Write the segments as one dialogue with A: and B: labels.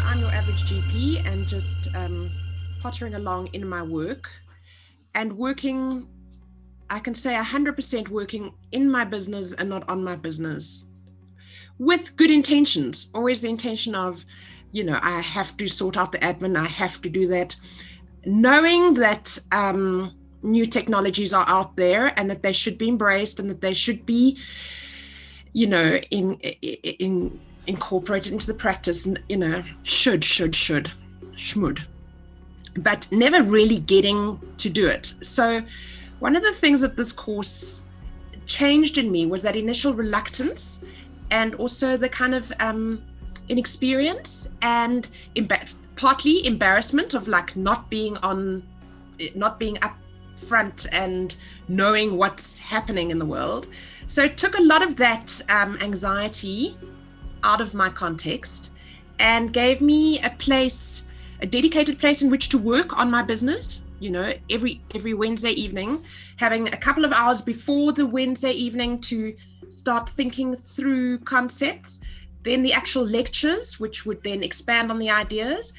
A: I'm your average GP and just pottering along in my work and working, I can say 100% working in my business and not on my business with good intentions. Always the intention of, I have to sort out the admin, I have to do that. Knowing that new technologies are out there and that they should be embraced and that they should be, incorporated into the practice, schmood, but never really getting to do it. So one of the things that this course changed in me was that initial reluctance and also the kind of inexperience and partly embarrassment of like not being up front and knowing what's happening in the world. So it took a lot of that anxiety out of my context and gave me a dedicated place in which to work on my business, every Wednesday evening, having a couple of hours before the Wednesday evening to start thinking through concepts, then the actual lectures, which would then expand on the ideas,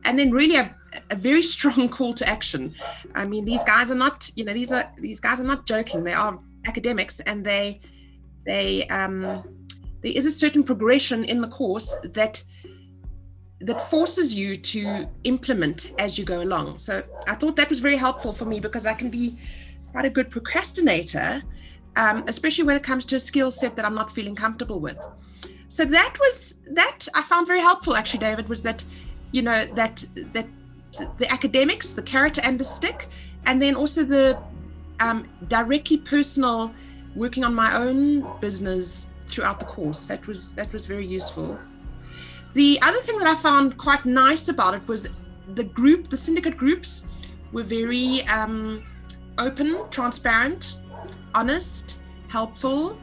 A: and then really a very strong call to action. I mean, these guys are not, these guys are not joking. They are academics, and there is a certain progression in the course that forces you to implement as you go along. So I thought that was very helpful for me because I can be quite a good procrastinator, especially when it comes to a skill set that I'm not feeling comfortable with. So that I found very helpful, actually, David, was that, that the academics, the carrot and the stick, and then also the directly personal working on my own business throughout the course. That was very useful. The other thing that I found quite nice about it was the syndicate groups were very open, transparent, honest, helpful,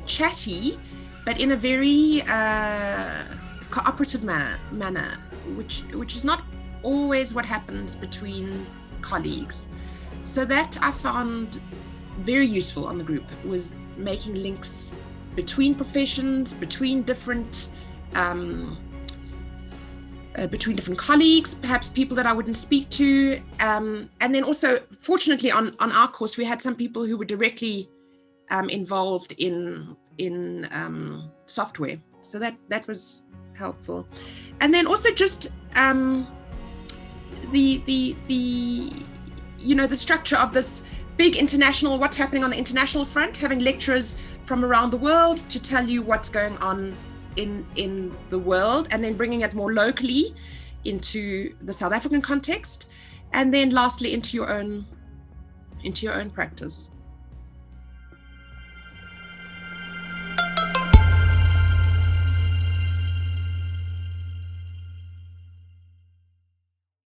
A: chatty, but in a very cooperative manner, which is not always what happens between colleagues. So that I found very useful on the group, was making links between professions, between different colleagues, perhaps people that I wouldn't speak to, and then also, fortunately, on our course, we had some people who were directly involved in software, so that was helpful. And then also just the structure of this big international, what's happening on the international front, having lecturers from around the world to tell you what's going on in the world, and then bringing it more locally into the South African context, and then lastly into your own practice.